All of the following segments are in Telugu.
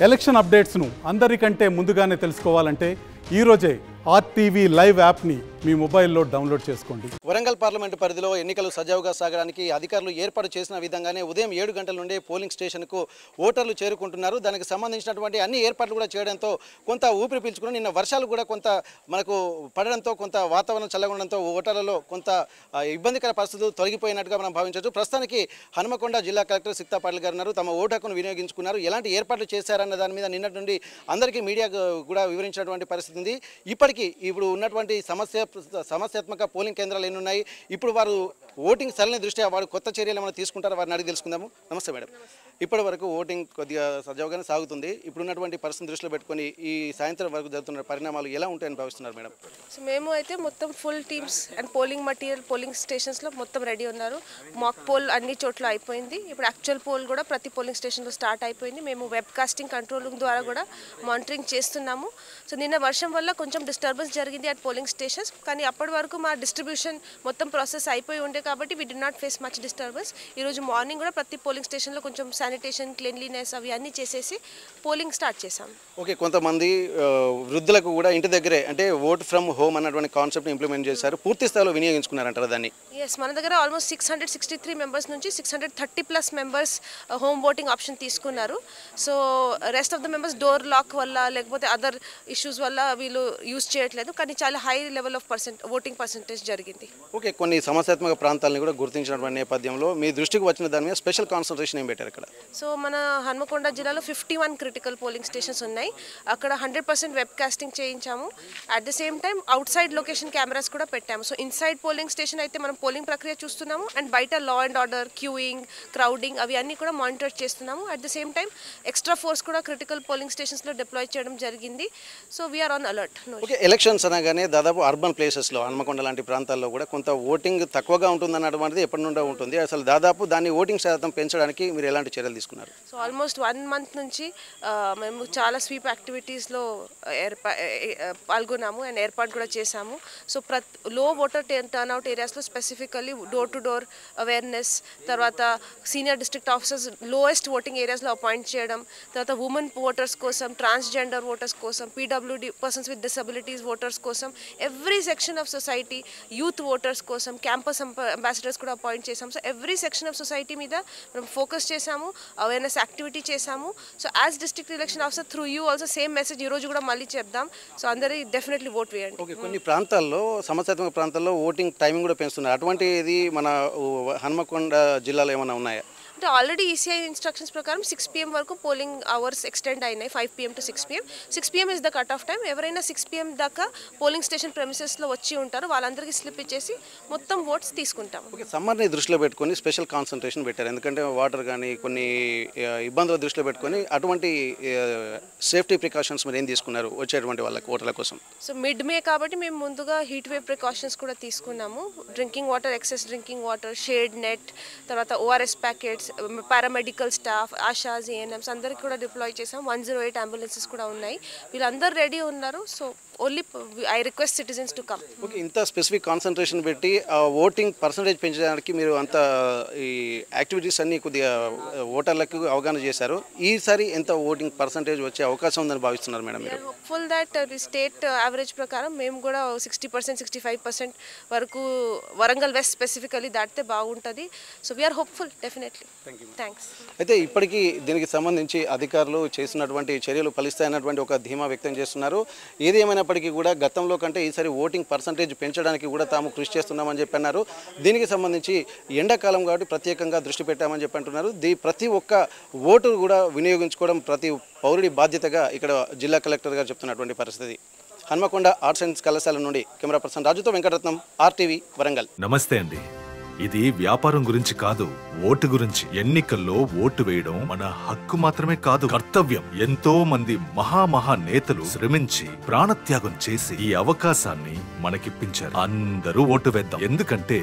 ఎలక్షన్ అప్డేట్స్ను అందరికంటే ముందుగానే తెలుసుకోవాలంటే ఈరోజే ఆర్టీవీ లైవ్ యాప్ని మీ మొబైల్లో డౌన్లోడ్ చేసుకోండి. వరంగల్ పార్లమెంటు పరిధిలో ఎన్నికలు సజావుగా సాగడానికి అధికారులు ఏర్పాటు చేసిన విధంగానే ఉదయం 7 గంటల నుండి పోలింగ్ స్టేషన్కు ఓటర్లు చేరుకుంటున్నారు. దానికి సంబంధించినటువంటి అన్ని ఏర్పాట్లు కూడా చేయడంతో కొంత ఊపిరి పీల్చుకుని నిన్న వర్షాలు కూడా కొంత మనకు పడడంతో కొంత వాతావరణం చల్లగొనడంతో ఓటర్లలో కొంత ఇబ్బందికర పరిస్థితులు తొలగిపోయినట్టుగా మనం భావించవచ్చు. ప్రస్తుతానికి హనుమకొండ జిల్లా కలెక్టర్ సిక్తా పాటిల్ గారు ఉన్నారు. తమ ఓటు హక్కును వినియోగించుకున్నారు. ఎలాంటి ఏర్పాట్లు చేశారన్న దాని మీద నిన్నటి నుండి అందరికీ మీడియా కూడా వివరించినటువంటి పరిస్థితి ఉంది. ఇప్పుడు ఉన్నటువంటి సమస్యాత్మక పోలింగ్ కేంద్రాలు ఎన్ని ఉన్నాయి, ఇప్పుడు వారు ఓటింగ్ సరళి దృష్ట్యా వారు కొత్త చర్యలు ఏమైనా తీసుకుంటారో వారిని అడిగి తెలుసుకుందాము. నమస్తే మేడం. ఇప్పటి వరకు ఓటింగ్ కొద్దిగా సజావుగానే సాగుతుంది. ఇప్పుడున్నటువంటి పరిస్థితిని దృష్టిలో పెట్టుకొని ఈ సాయంత్రం వరకు జరుగుతున్న పరిణామాలు ఎలా ఉంటాయని భావిస్తున్నారు మేడం? సో మేము అయితే మొత్తం full teams and polling material polling స్టేషన్స్లో మొత్తం రెడీ ఉన్నారు. మాక్ పోల్ అన్ని చోట్ల అయిపోయింది. ఇప్పుడు యాక్చువల్ పోల్ కూడా ప్రతి పోలింగ్ స్టేషన్లో స్టార్ట్ అయిపోయింది. మేము వెబ్ కాస్టింగ్ కంట్రోల్ రూమ్ ద్వారా కూడా మానిటరింగ్ చేస్తున్నాము. సో నిన్న వర్షం వల్ల కొంచెం డిస్టర్బెన్స్ జరిగింది అట్ పోలింగ్ స్టేషన్స్, కానీ అప్పటి వరకు మా డిస్ట్రిబ్యూషన్ మొత్తం ప్రాసెస్ అయిపోయి ఉండే కాబట్టి we did not face much disturbance. ఈరోజు మార్నింగ్ కూడా ప్రతి పోలింగ్ స్టేషన్లో కొంచెం శానిటేషన్, క్లీన్లీనెస్ అవి అన్నీ చేసేసి పోలింగ్ స్టార్ట్ చేశాం. ఓకే, కొంతమంది వృద్ధులకు కూడా ఇంటి దగ్గరే అంటే ఓట్ ఫ్రమ్ హోమ్ అన్నటువంటి కాన్సెప్ట్ని ఇంప్లిమెంట్ చేశారు. పూర్తి స్థాయిలో వినియోగించుకున్నారంటారా దాన్ని? ఎస్, మన దగ్గర ఆల్మోస్ట్ 663 మెంబర్స్ నుంచి 630+ మెంబర్స్ హోమ్ ఓటింగ్ ఆప్షన్ తీసుకున్నారు. So rest of the members door lock వల్ల లేకపోతే అదర్ ఇష్యూస్ వల్ల వీళ్ళు యూజ్ చేయట్లేదు, కానీ చాలా high level of voting percentage జరిగింది. ఓకే, కొన్ని సమస్యాత్మక ప్రాంతాలను కూడా గుర్తించినటువంటి నేపథ్యంలో మీ దృష్టికి వచ్చిన దాని మీద స్పెషల్ కాన్సన్ట్రేషన్ ఏం పెట్టారు ఇక్కడ? సో మన హన్మకొండ జిల్లాలో 51 క్రిటికల్ పోలింగ్ స్టేషన్స్ ఉన్నాయి. అక్కడ 100% వెబ్ కాస్టింగ్ చేయించాము. At the same time outside location cameras కూడా పెట్టాము. సో ఇన్సైడ్ పోలింగ్ స్టేషన్ అయితే మనం పోలింగ్ ప్రక్రియ చూస్తున్నాము, అండ్ బయట law and order, queuing, crowding అవి అన్నీ కూడా మానిటర్ చేస్తున్నాము. At the same time extra force కూడా క్రిటికల్ పోలింగ్ స్టేషన్స్లో డిప్లాయ్ చేయడం జరిగింది. So we're on alert. Okay, elections అనగానే దాదాపు అర్బన్ ప్లేసెస్లో హన్మకొండ లాంటి ప్రాంతాల్లో కూడా కొంత ఓటింగ్ తక్కువగా ఉంటుందన్నటువంటిది ఎప్పటి నుండో ఉంటుంది. అసలు దాదాపు దాన్ని ఓటింగ్ శాతం పెంచడానికి మీరు ఎలాంటి చర్యలు తీసుకున్నారు? సో ఆల్మోస్ట్ 1 month నుంచి మేము చాలా స్వీప్ యాక్టివిటీస్లో పాల్గొన్నాము అండ్ ఏర్పాటు కూడా చేశాము. సో లో ఓటర్ టర్న్అవుట్ ఏరియాస్లో specifically door to door awareness, తర్వాత senior district officers lowest voting ఏరియాస్లో అపాయింట్ చేయడం, తర్వాత ఉమెన్ ఓటర్స్ కోసం, ట్రాన్స్జెండర్ ఓటర్స్ కోసం, PWD persons with disabilities voters కోసం, every section of society, youth voters కోసం క్యాంపస్ అంబాసిడర్స్ కూడా అపాయింట్ చేశాము. So every section of society మీద మనం ఫోకస్ చేశాము, అవేర్నెస్ యాక్టివిటీ చేశాము. So as district election officer through you also same message ఈరోజు కూడా మళ్ళీ చెప్దాం. సో అందరి డెఫినెట్లీ ఓట్ వేయండి. ఓకే, కొన్ని ప్రాంతాల్లో సమస్యాత్మక ప్రాంతాల్లో ఓటింగ్ టైమింగ్ కూడా పెంచుతున్నారు. అటువంటిది మన హన్మకొండ జిల్లాలో ఏమైనా ఉన్నాయా? అంటే ఆల్రెడీ ఈసీఐ ఇన్స్ట్రక్షన్స్ ప్రకారం 6 PM వరకు పోలింగ్ అవర్స్ ఎక్స్టెండ్ అయినాయి. 5 PM to 6 PM. 6 PM is the cut off time. ఎవరైనా 6 PM దాకా పోలింగ్ స్టేషన్ ప్రెమిసెస్లో వచ్చి ఉంటారు, వాళ్ళందరికీ స్లిప్ ఇచ్చేసి మొత్తం ఓట్స్ తీసుకుంటాం. ఓకే, సమ్మర్ని దృష్టిలో పెట్టుకొని స్పెషల్ కాన్సన్ట్రేషన్ పెట్టారు. ఎందుకంటే వాటర్ కానీ కొన్ని ఇబ్బందుల దృష్టిలో పెట్టుకొని అటువంటి సేఫ్టీ ప్రికాషన్స్ మీరు ఏం తీసుకున్నారు వచ్చేటువంటి వాళ్ళకి ఓటర్ల కోసం? సో మిడ్ మే కాబట్టి మేము ముందుగా హీట్ వేవ్ ప్రికాషన్స్ కూడా తీసుకున్నాము. Drinking water, excess drinking water, shade net, తర్వాత ORS packets, paramedical staff, ASHAs, ANMs అందరికీ కూడా డిప్లాయ్ చేసాం. 108 అంబులెన్సెస్ కూడా ఉన్నాయి. వీళ్ళందరూ రెడీ ఉన్నారు. So only I request citizens to come. Okay, ఇంత స్పెసిఫిక్ కాన్సన్ట్రేషన్ పెట్టి ఓటింగ్ పర్సంటేజ్ పెంచడానికి మీరు అంత ఈ యాక్టివిటీస్ అన్ని కొద్దిగా ఓటర్లకు అవగాహన చేశారు. ఈసారి ఎంత ఓటింగ్ పర్సంటేజ్ వచ్చే అవకాశం ఉందని భావిస్తున్నారు మేడం మీరు? హోప్ఫుల్ దట్ స్టేట్ యావరేజ్ ప్రకారం మేము కూడా 60%, 65% వరకు వరంగల్ వెస్ట్ స్పెసిఫికలీ దాటితే బాగుంటుంది. So we're hopeful definitely. Thanks. అయితే ఇప్పటికీ దీనికి సంబంధించి అధికారులు చేసినటువంటి చర్యలు ఫలిస్తాయన్నటువంటి ఒక ధీమా వ్యక్తం చేస్తున్నారు. ఏది ఏమైనప్పటికీ కూడా గతంలో కంటే ఈసారి ఓటింగ్ పర్సంటేజ్ పెంచడానికి కూడా తాము కృషి చేస్తున్నామని చెప్పి అన్నారు. దీనికి సంబంధించి ఎండాకాలం కాబట్టి ప్రత్యేకంగా దృష్టి పెట్టామని చెప్పి అంటున్నారు. ప్రతి ఒక్క ఓటు కూడా వినియోగించుకోవడం ప్రతి పౌరుడి బాధ్యతగా ఇక్కడ జిల్లా కలెక్టర్ గారు చెప్తున్నటువంటి పరిస్థితి. హన్మకొండ ఆర్ట్స్ సైన్స్ కళాశాల నుండి కెమెరా పర్సన్ రాజుతో వెంకటరత్నం, RTV వరంగల్. నమస్తే అండి. ఇది వ్యాపారం గురించి కాదు, ఓటు గురించి. ఎన్నికల్లో ఓటు వేయడం మన హక్కు మాత్రమే కాదు, కర్తవ్యం. ఎంతో మంది మహా నేతలు శ్రమించి ప్రాణత్యాగం చేసి ఈ అవకాశాన్ని మనకిప్పించారు. అందరూ ఓటు వేద్దాం. ఎందుకంటే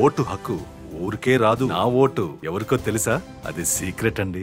ఓటు హక్కు ఊరికే రాదు. నా ఓటు ఎవరికో తెలుసా? అది సీక్రెట్ అండి.